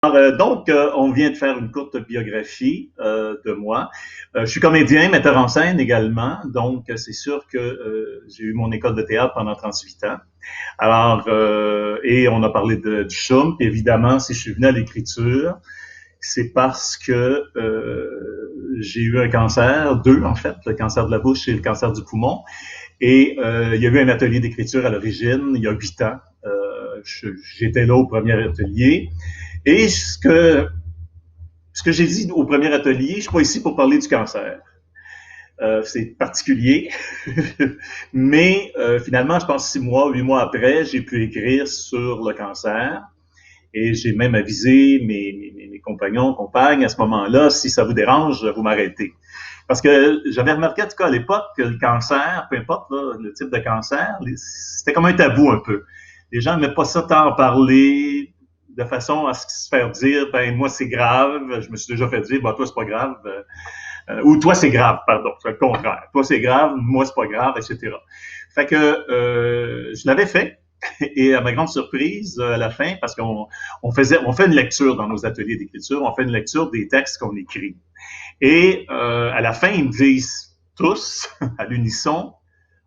On vient de faire une courte biographie de moi. Je suis comédien, metteur en scène également, donc c'est sûr que j'ai eu mon école de théâtre pendant 38 ans. Et on a parlé du CHUM, puis évidemment, si je suis venu à l'écriture, c'est parce que j'ai eu un cancer, deux en fait, le cancer de la bouche et le cancer du poumon. Et il y a eu un atelier d'écriture à l'origine, il y a 8 ans. J'étais là au premier atelier. Et ce que j'ai dit au premier atelier, je suis pas ici pour parler du cancer. C'est particulier, mais finalement, je pense 6 mois, 8 mois après, j'ai pu écrire sur le cancer et j'ai même avisé mes compagnons, compagnes à ce moment-là, si ça vous dérange, vous m'arrêtez. Parce que j'avais remarqué en tout cas à l'époque que le cancer, peu importe là, le type de cancer, c'était comme un tabou un peu. Les gens n'aimaient pas ça tant en parler, de façon à se faire dire, ben moi c'est grave, je me suis déjà fait dire, ben toi c'est pas grave, ou toi c'est grave, pardon, c'est le contraire. Toi c'est grave, moi c'est pas grave, etc. Fait que je l'avais fait. Et à ma grande surprise, à la fin, parce on fait une lecture dans nos ateliers d'écriture, on fait une lecture des textes qu'on écrit. Et à la fin, ils me disent tous, à l'unisson,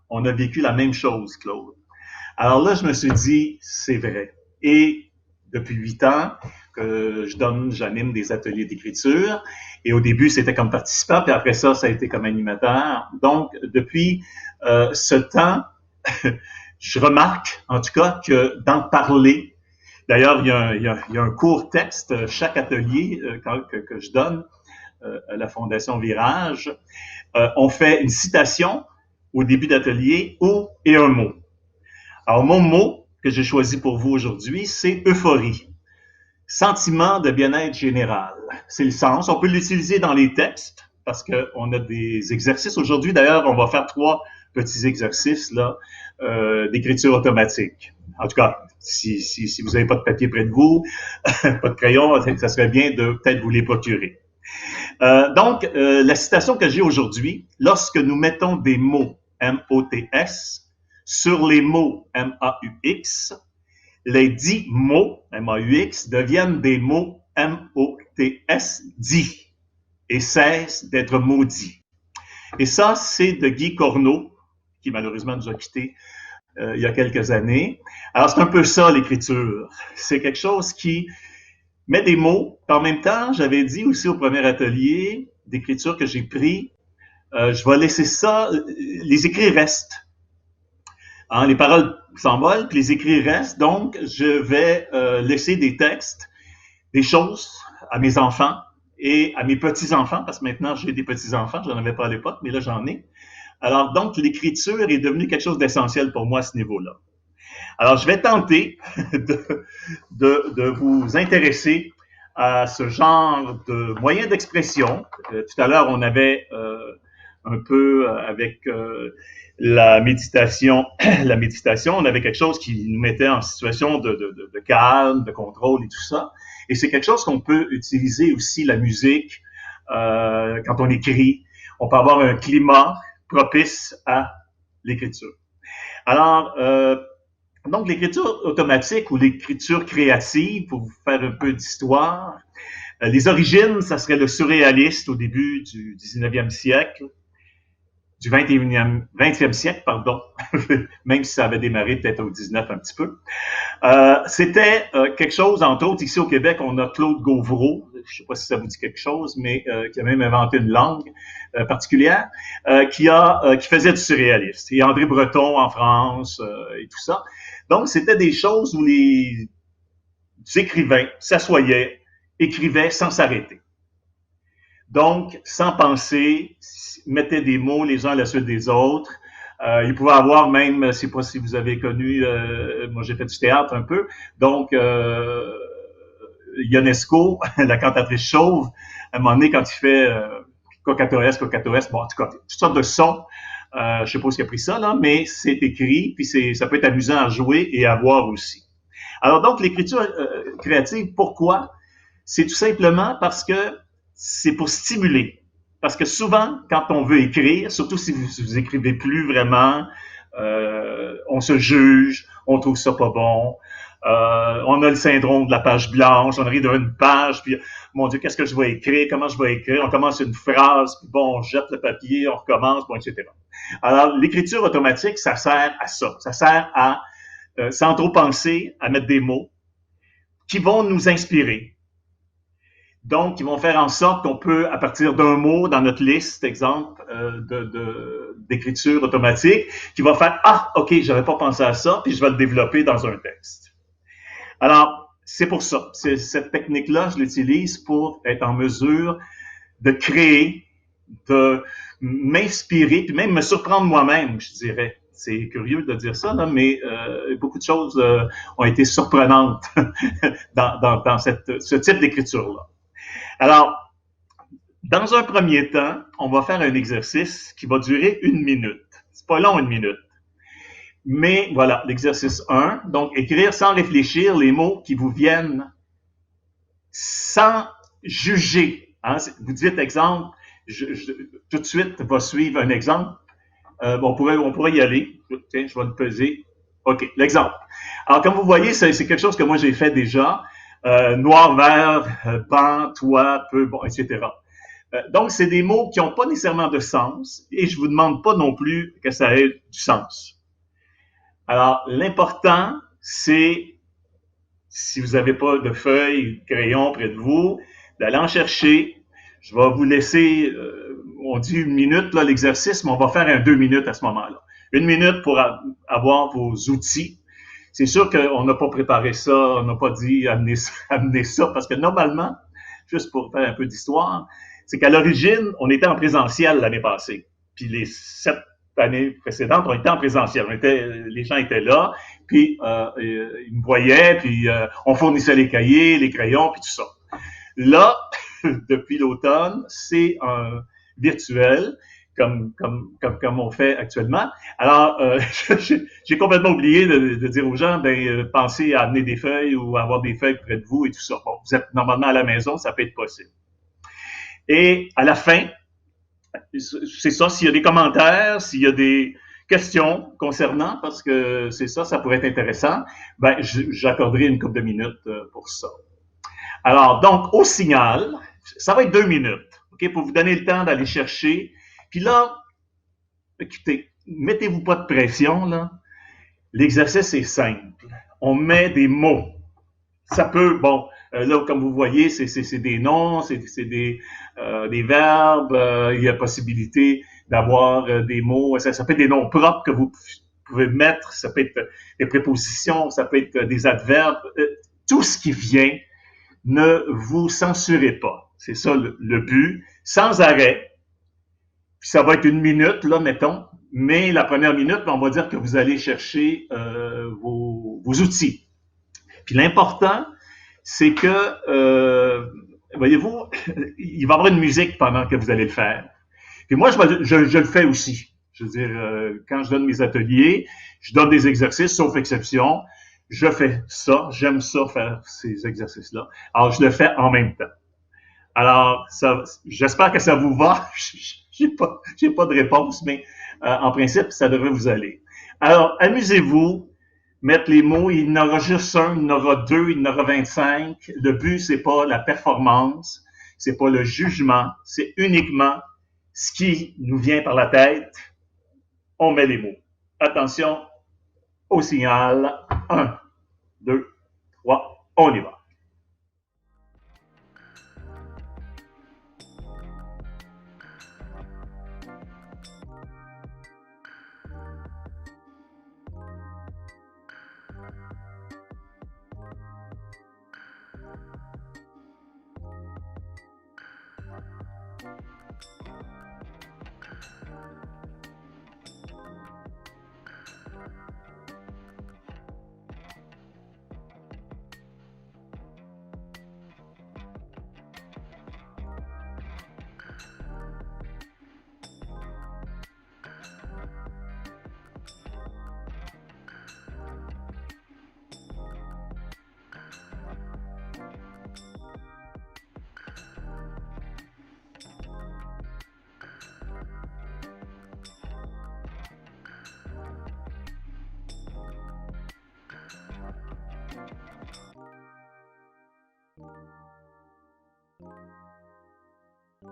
on a vécu la même chose, Claude. Alors là, je me suis dit, c'est vrai. Et depuis 8 ans que j'anime des ateliers d'écriture. Et au début, c'était comme participant, puis après ça, ça a été comme animateur. Donc, depuis ce temps, je remarque, en tout cas, que d'en parler, d'ailleurs, il y a un court texte, chaque atelier que je donne à la Fondation Virage, on fait une citation au début d'atelier et un mot. Alors, mon mot que j'ai choisi pour vous aujourd'hui, c'est euphorie. Sentiment de bien-être général. C'est le sens. On peut l'utiliser dans les textes parce qu'on a des exercices. Aujourd'hui, d'ailleurs, on va faire 3 petits exercices là d'écriture automatique. En tout cas, si vous n'avez pas de papier près de vous, pas de crayon, ça serait bien de peut-être vous les procurer. La citation que j'ai aujourd'hui, lorsque nous mettons des mots M-O-T-S sur les mots M-A-U-X, les dits mots M-A-U-X deviennent des mots M-O-T-S dits et cessent d'être maudits. Et ça, c'est de Guy Corneau, qui malheureusement nous a quittés il y a quelques années. Alors, c'est un peu ça, l'écriture. C'est quelque chose qui met des mots. En même temps, j'avais dit aussi au premier atelier d'écriture que j'ai pris, je vais laisser ça, les écrits restent. Hein, les paroles s'envolent, puis les écrits restent. Donc, je vais laisser des textes, des choses à mes enfants et à mes petits-enfants, parce que maintenant, j'ai des petits-enfants. Je n'en avais pas à l'époque, mais là, j'en ai. Alors, donc, l'écriture est devenue quelque chose d'essentiel pour moi à ce niveau-là. Alors, je vais tenter de vous intéresser à ce genre de moyens d'expression. Tout à l'heure, on avait un peu avec la méditation, on avait quelque chose qui nous mettait en situation de calme, de contrôle et tout ça. Et c'est quelque chose qu'on peut utiliser aussi, la musique, quand on écrit. On peut avoir un climat propice à l'écriture. Alors, donc, l'écriture automatique ou l'écriture créative, pour vous faire un peu d'histoire, les origines, ça serait le surréaliste au début du 19e siècle, du 20e siècle, pardon, même si ça avait démarré peut-être au 19 un petit peu. C'était quelque chose, entre autres, ici au Québec, on a Claude Gauvreau, je ne sais pas si ça vous dit quelque chose, mais qui a même inventé une langue particulière, qui faisait du surréaliste. Et André Breton en France et tout ça. Donc, c'était des choses où les écrivains s'assoyaient, écrivaient sans s'arrêter. Donc, sans penser, mettaient des mots les uns à la suite des autres. Il pouvait avoir même, je ne sais pas si vous avez connu, moi j'ai fait du théâtre un peu, donc Ionesco, la cantatrice chauve, à un moment donné, quand il fait Cocatoès, bon, en tout cas, toutes sortes de sons, je sais pas ce qui a pris ça, là, mais c'est écrit, puis ça peut être amusant à jouer et à voir aussi. Alors donc, l'écriture créative, pourquoi? C'est tout simplement parce que c'est pour stimuler. Parce que souvent, quand on veut écrire, surtout si vous écrivez plus vraiment, on se juge, on trouve ça pas bon, On a le syndrome de la page blanche, on arrive devant une page, puis mon Dieu, qu'est-ce que je vais écrire, comment je vais écrire, on commence une phrase, puis bon, on jette le papier, on recommence, bon, etc. Alors, l'écriture automatique, ça sert à ça. Ça sert à, sans trop penser, à mettre des mots qui vont nous inspirer. Donc, ils vont faire en sorte qu'on peut, à partir d'un mot dans notre liste, exemple, d'écriture automatique, qui va faire « Ah, OK, j'avais pas pensé à ça », puis je vais le développer dans un texte. Alors, c'est pour ça. Cette technique-là, je l'utilise pour être en mesure de créer, de m'inspirer, puis même me surprendre moi-même, je dirais. C'est curieux de dire ça, là, mais beaucoup de choses ont été surprenantes dans ce type d'écriture-là. Alors, dans un premier temps, on va faire un exercice qui va durer 1 minute. C'est pas long, 1 minute. Mais voilà, l'exercice 1. Donc, écrire sans réfléchir les mots qui vous viennent sans juger. Hein? Vous dites, exemple, tout de suite va suivre un exemple. On pourrait y aller. Tiens, je vais le peser. OK, l'exemple. Alors, comme vous voyez, c'est quelque chose que moi j'ai fait déjà. Noir, vert, banc, toit, peu, bon, etc. Donc, c'est des mots qui n'ont pas nécessairement de sens et je ne vous demande pas non plus que ça ait du sens. Alors, l'important, c'est, si vous n'avez pas de feuilles, de crayons près de vous, d'aller en chercher. Je vais vous laisser, on dit 1 minute, là, l'exercice, mais on va faire un 2 minutes à ce moment-là. 1 minute pour avoir vos outils. C'est sûr qu'on n'a pas préparé ça, on n'a pas dit amener ça, parce que normalement, juste pour faire un peu d'histoire, c'est qu'à l'origine, on était en présentiel l'année passée. Puis les 7 années précédentes, on était en présentiel. Les gens étaient là, puis ils me voyaient, puis on fournissait les cahiers, les crayons, puis tout ça. Là, depuis l'automne, c'est un virtuel, comme on fait actuellement. Alors, j'ai complètement oublié de dire aux gens, pensez à amener des feuilles ou à avoir des feuilles près de vous et tout ça. Bon, vous êtes normalement à la maison, ça peut être possible. Et à la fin, c'est ça, s'il y a des commentaires, s'il y a des questions concernant, parce que c'est ça, ça pourrait être intéressant, j'accorderai une couple de minutes pour ça. Alors, donc, au signal, ça va être 2 minutes, OK, pour vous donner le temps d'aller chercher. Puis là, écoutez, mettez-vous pas de pression, là. L'exercice est simple. On met des mots. Ça peut, bon, là, comme vous voyez, c'est des noms, c'est des verbes. Il y a possibilité d'avoir des mots. Ça peut être des noms propres que vous pouvez mettre. Ça peut être des prépositions, ça peut être des adverbes. Tout ce qui vient, ne vous censurez pas. C'est ça le but. Sans arrêt. Puis ça va être 1 minute, là, mettons. Mais la première minute, on va dire que vous allez chercher vos outils. Puis l'important, c'est que, voyez-vous, il va y avoir une musique pendant que vous allez le faire. Puis moi, je le fais aussi. Je veux dire, quand je donne mes ateliers, je donne des exercices, sauf exception. Je fais ça, j'aime ça faire ces exercices-là. Alors, je le fais en même temps. Alors, j'espère que ça vous va. J'ai pas de réponse, mais en principe, ça devrait vous aller. Alors, amusez-vous, mettre les mots. Il y en aura juste un, il y en aura 2, il y en aura 25. Le but, c'est pas la performance, c'est pas le jugement, c'est uniquement ce qui nous vient par la tête. On met les mots. Attention au signal. 1, 2, 3, on y va. 2,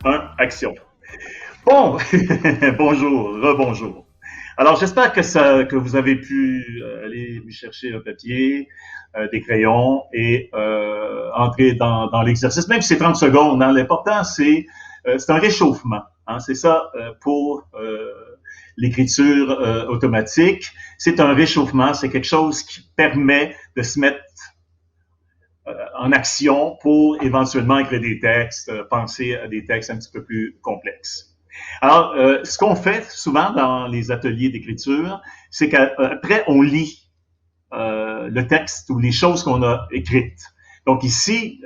1, action. Bon, bonjour, rebonjour. Alors, j'espère que vous avez pu aller chercher un papier, des crayons et entrer dans l'exercice, même si c'est 30 secondes. Hein, l'important, c'est un réchauffement. Hein, c'est ça pour l'écriture automatique. C'est un réchauffement, c'est quelque chose qui permet de se mettre en action pour éventuellement écrire des textes, penser à des textes un petit peu plus complexes. Alors, ce qu'on fait souvent dans les ateliers d'écriture, c'est qu'après, on lit le texte ou les choses qu'on a écrites. Donc ici,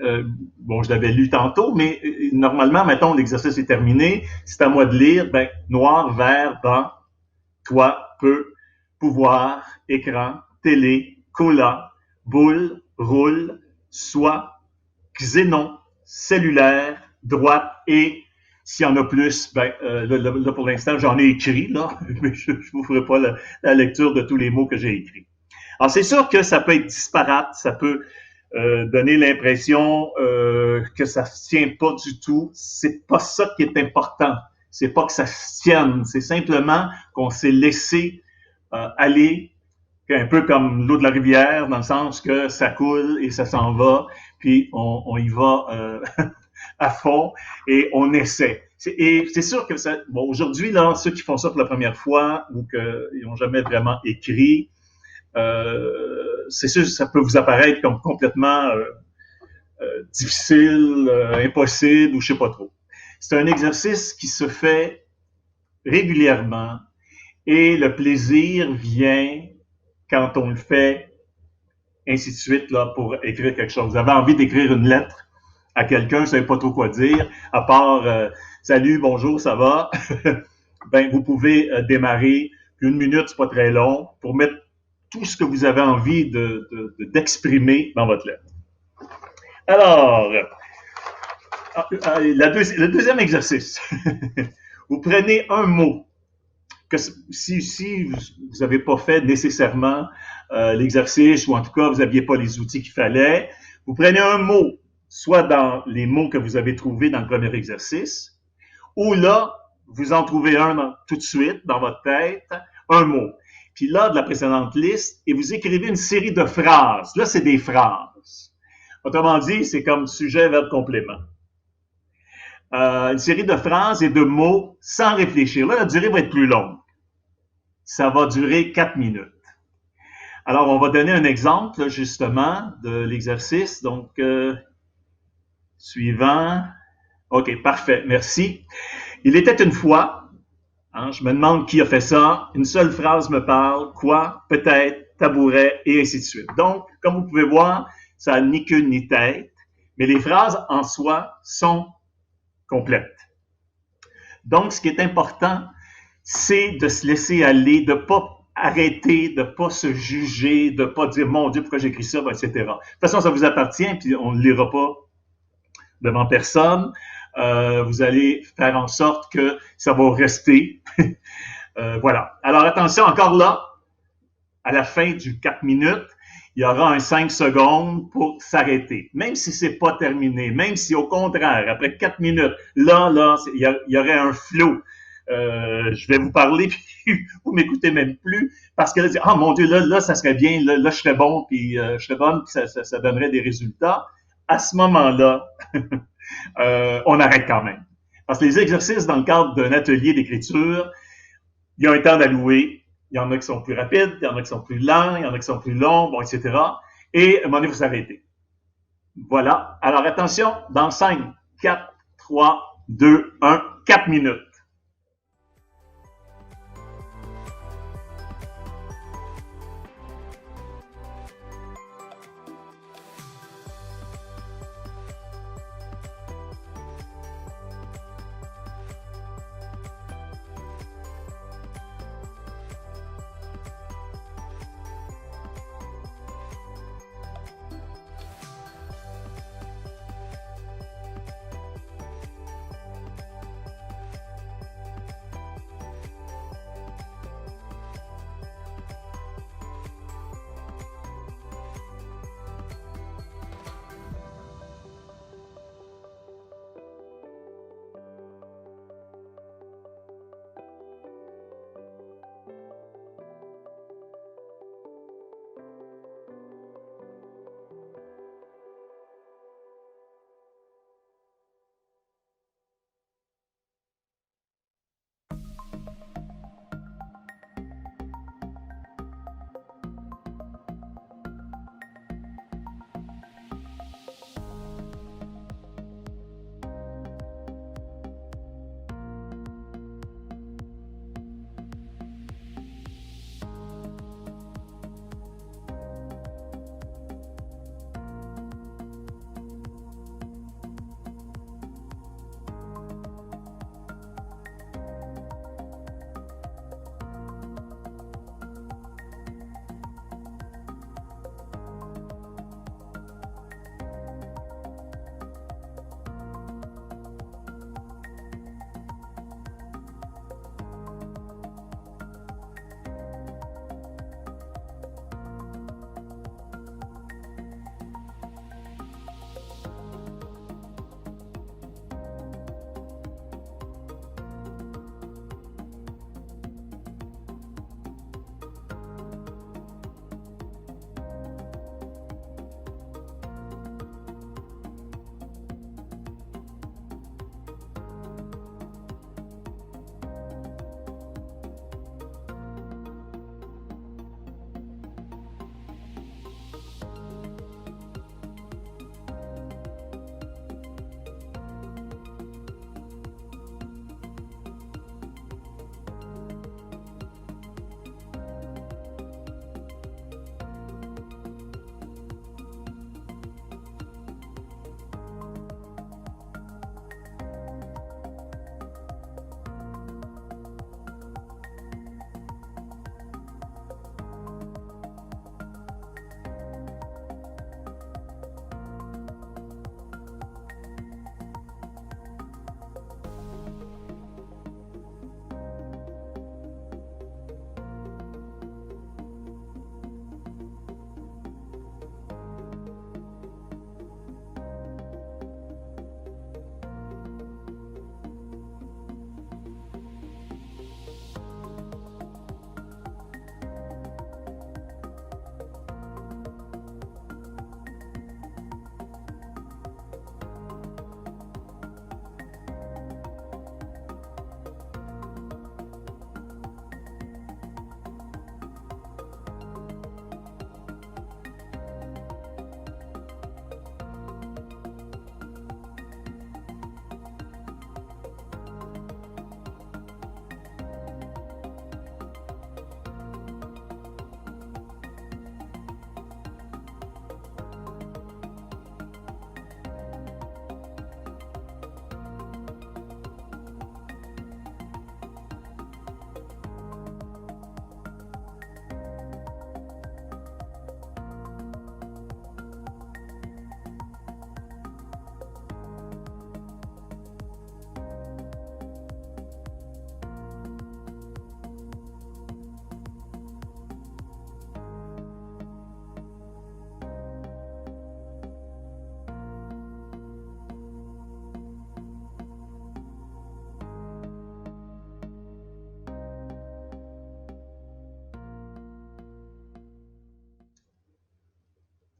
bon, je l'avais lu tantôt, mais normalement, mettons, l'exercice est terminé, c'est à moi de lire, ben, noir, vert, blanc, toi, peu, pouvoir, écran, télé, cola, boule, roule, soit, xénon, cellulaire, droite et s'il y en a plus, ben, là, pour l'instant, j'en ai écrit, là, mais je ne vous ferai pas la lecture de tous les mots que j'ai écrits. Alors, c'est sûr que ça peut être disparate, ça peut donner l'impression que ça ne tient pas du tout. C'est pas ça qui est important. C'est pas que ça se tienne, c'est simplement qu'on s'est laissé aller un peu comme l'eau de la rivière, dans le sens que ça coule et ça s'en va, puis on y va à fond et on essaie. Et c'est sûr que ça, bon, aujourd'hui, là, ceux qui font ça pour la première fois ou qu'ils n'ont jamais vraiment écrit, c'est sûr que ça peut vous apparaître comme complètement difficile, impossible ou je sais pas trop. C'est un exercice qui se fait régulièrement et le plaisir vient quand on le fait, ainsi de suite, là, pour écrire quelque chose. Vous avez envie d'écrire une lettre à quelqu'un, vous ne savez pas trop quoi dire, à part salut, bonjour, ça va? Ben, vous pouvez démarrer. Puis 1 minute, c'est pas très long, pour mettre tout ce que vous avez envie d'exprimer dans votre lettre. Alors, le deuxième exercice. Vous prenez un mot que si vous n'avez pas fait nécessairement l'exercice ou en tout cas vous n'aviez pas les outils qu'il fallait, vous prenez un mot, soit dans les mots que vous avez trouvés dans le premier exercice, ou là, vous en trouvez un tout de suite dans votre tête, un mot. Puis là, de la précédente liste, et vous écrivez une série de phrases. Là, c'est des phrases. Autrement dit, c'est comme sujet, verbe, complément. Une série de phrases et de mots sans réfléchir. Là, la durée va être plus longue. Ça va durer 4 minutes. Alors, on va donner un exemple, là, justement, de l'exercice. Donc, suivant. OK, parfait, merci. Il était une fois, hein, je me demande qui a fait ça, une seule phrase me parle, quoi, peut-être, tabouret, et ainsi de suite. Donc, comme vous pouvez voir, ça n'a ni queue ni tête, mais les phrases en soi sont complètes. Donc, ce qui est important, c'est de se laisser aller, de ne pas arrêter, de ne pas se juger, de ne pas dire « Mon Dieu, pourquoi j'écris ça? » etc. De toute façon, ça vous appartient, puis on ne lira pas devant personne. Vous allez faire en sorte que ça va rester. Voilà. Alors, attention, encore là, à la fin du 4 minutes, il y aura un 5 secondes pour s'arrêter. Même si c'est pas terminé, même si au contraire, après 4 minutes, là, il y aurait un flow. Je vais vous parler, puis vous m'écoutez même plus, parce que là, ah mon Dieu, là, ça serait bien, là, je serais bon, puis je serais bonne, puis ça donnerait des résultats. À ce moment-là, on arrête quand même. Parce que les exercices dans le cadre d'un atelier d'écriture, il y a un temps d'allouer, Il y en a qui sont plus rapides, il y en a qui sont plus lents, il y en a qui sont plus longs, bon, etc. Et à un moment donné, il faut s'arrêter. Voilà. Alors attention, dans 5, 4, 3, 2, 1, 4 minutes.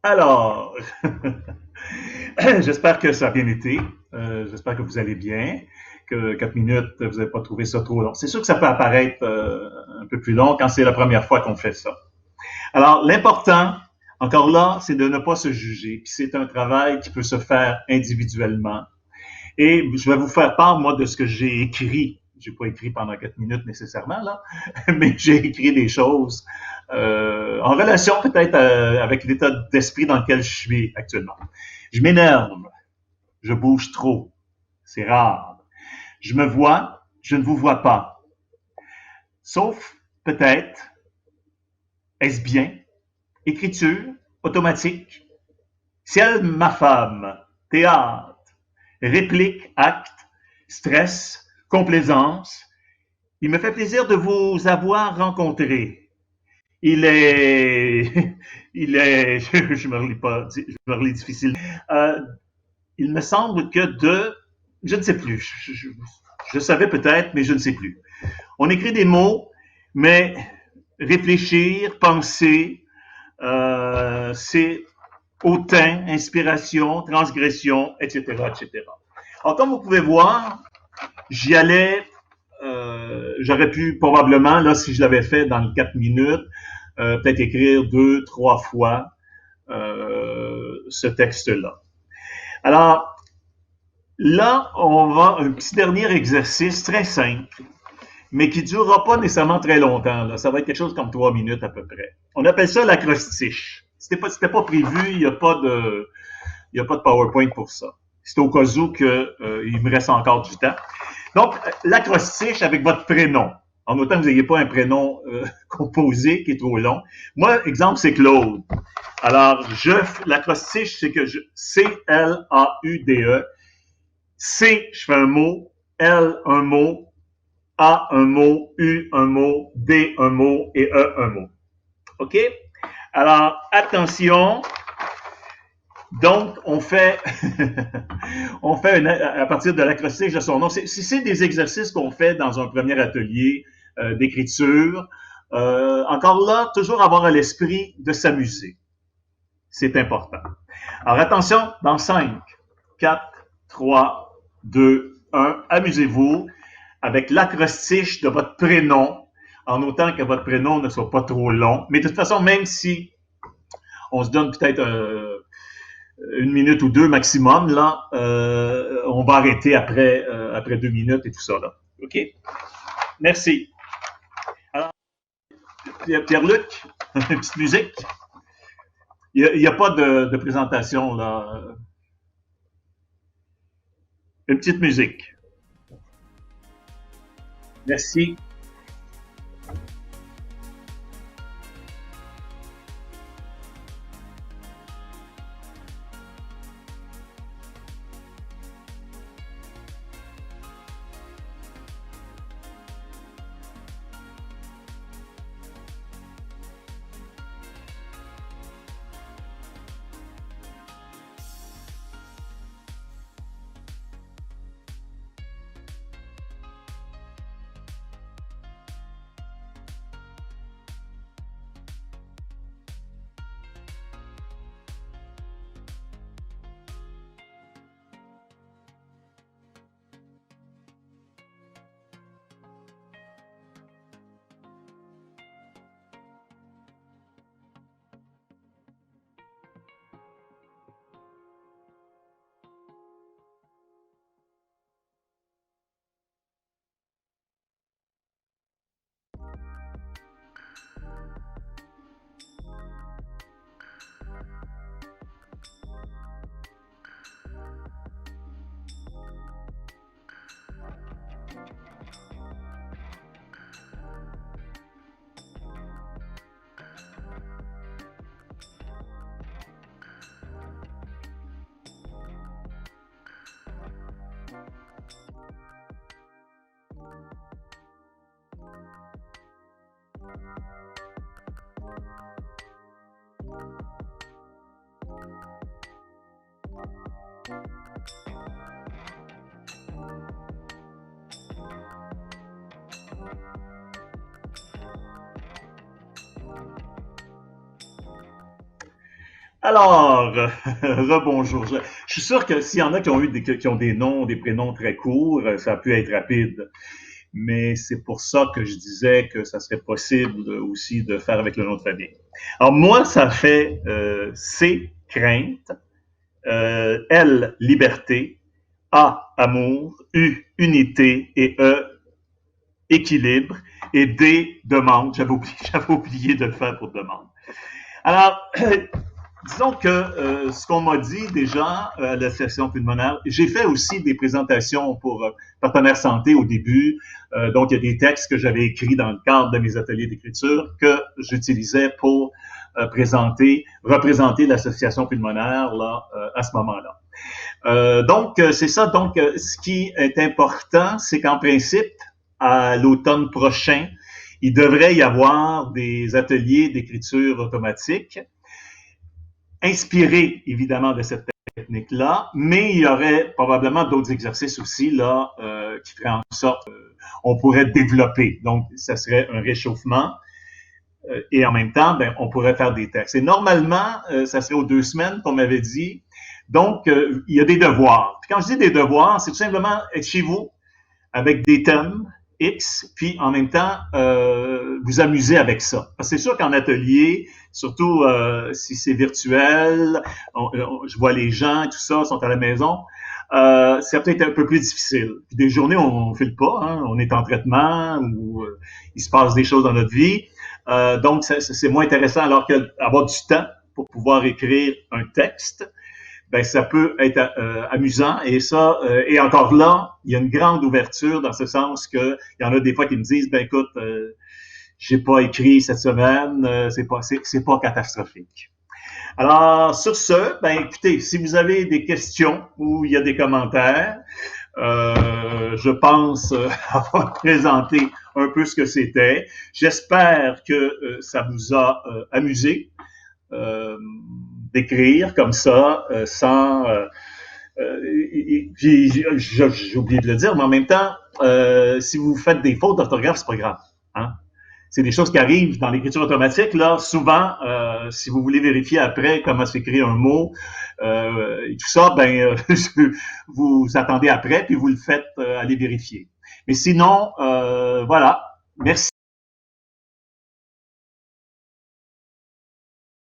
Alors, j'espère que ça a bien été. J'espère que vous allez bien. que 4 minutes, vous n'avez pas trouvé ça trop long. C'est sûr que ça peut apparaître un peu plus long quand c'est la première fois qu'on fait ça. Alors, l'important, encore là, c'est de ne pas se juger. Puis c'est un travail qui peut se faire individuellement. Et je vais vous faire part, moi, de ce que j'ai écrit. J'ai pas écrit pendant 4 minutes nécessairement, là, mais j'ai écrit des choses en relation peut-être avec l'état d'esprit dans lequel je suis actuellement. Je m'énerve. Je bouge trop. C'est rare. Je me vois, je ne vous vois pas. Sauf, peut-être, est-ce bien? Écriture, automatique. Ciel, ma femme. Théâtre. Réplique, acte. Stress, complaisance. Il me fait plaisir de vous avoir rencontré. Il est, je me relis pas, je me relis difficile. Il me semble que je ne sais plus. Je savais peut-être, mais je ne sais plus. On écrit des mots, mais réfléchir, penser, c'est hautain, inspiration, transgression, etc., etc. Alors, comme vous pouvez voir, j'y allais, j'aurais pu probablement, là, si je l'avais fait dans les 4 minutes, peut-être écrire 2, 3 fois ce texte-là. Alors, là, on va un petit dernier exercice très simple, mais qui ne durera pas nécessairement très longtemps. Là. Ça va être quelque chose comme 3 minutes à peu près. On appelle ça l'acrostiche. C'était pas prévu, il n'y a pas de PowerPoint pour ça. C'est au cas où il me reste encore du temps. Donc, l'acrostiche avec votre prénom. En autant que vous n'ayez pas un prénom composé qui est trop long. Moi, exemple, c'est Claude. Alors, l'acrostiche, c'est que C-L-A-U-D-E. C, je fais un mot. L, un mot. A, un mot. U, un mot. D, un mot. Et E, un mot. OK? Alors, attention. Donc, on fait à partir de l'acrostiche de son nom. C'est des exercices qu'on fait dans un premier atelier d'écriture. Encore là, toujours avoir à l'esprit de s'amuser. C'est important. Alors, attention, dans 5, 4, 3, 2, 1, amusez-vous avec l'acrostiche de votre prénom, en autant que votre prénom ne soit pas trop long. Mais de toute façon, même si on se donne peut-être 1 minute ou 2 maximum, là, on va arrêter après 2 minutes et tout ça, là. OK? Merci. Alors, Pierre-Luc, une petite musique. Il n'y a pas de présentation, là. Une petite musique. Merci. Alors, rebonjour. Je suis sûr que s'il y en a qui ont qui ont des noms, des prénoms très courts, ça a pu être rapide. Mais c'est pour ça que je disais que ça serait possible aussi de faire avec le nom de famille. Alors moi, ça fait C, crainte, L, liberté, A, amour, U, unité et E, équilibre et D, demande. J'avais oublié de le faire pour demande. Alors, disons que ce qu'on m'a dit déjà à l'association pulmonaire, j'ai fait aussi des présentations pour Partenaires Santé au début. Donc, il y a des textes que j'avais écrits dans le cadre de mes ateliers d'écriture que j'utilisais pour représenter l'association pulmonaire là, à ce moment-là. Donc, c'est ça. Donc, ce qui est important, c'est qu'en principe, à l'automne prochain, il devrait y avoir des ateliers d'écriture automatique inspirés évidemment de cette technique-là, mais il y aurait probablement d'autres exercices aussi là qui feraient en sorte qu'on pourrait développer. Donc, ça serait un réchauffement et en même temps, ben, on pourrait faire des textes. Et normalement, ça serait aux 2 semaines qu'on m'avait dit. Donc, il y a des devoirs. Puis quand je dis des devoirs, c'est tout simplement être chez vous avec des thèmes X, puis en même temps, vous amuser avec ça. Parce que c'est sûr qu'en atelier, surtout si c'est virtuel, je vois les gens, tout ça, sont à la maison, c'est peut-être un peu plus difficile. Puis des journées, on ne file pas, hein, on est en traitement, ou il se passe des choses dans notre vie. Donc, c'est moins intéressant alors qu'avoir du temps pour pouvoir écrire un texte, ben ça peut être amusant et ça et encore là, il y a une grande ouverture dans ce sens que il y en a des fois qui me disent ben écoute, j'ai pas écrit cette semaine, c'est pas catastrophique. Alors sur ce, ben écoutez, si vous avez des questions ou il y a des commentaires, je pense avoir présenté un peu ce que c'était. J'espère que ça vous a amusé. D'écrire comme ça, sans... j'ai oublié de le dire, mais en même temps, si vous faites des fautes d'orthographe, c'est pas grave. Hein? C'est des choses qui arrivent dans l'écriture automatique. Là, souvent, si vous voulez vérifier après comment s'écrit un mot et tout ça, ben, vous attendez après puis vous le faites aller vérifier. Mais sinon, voilà. Merci.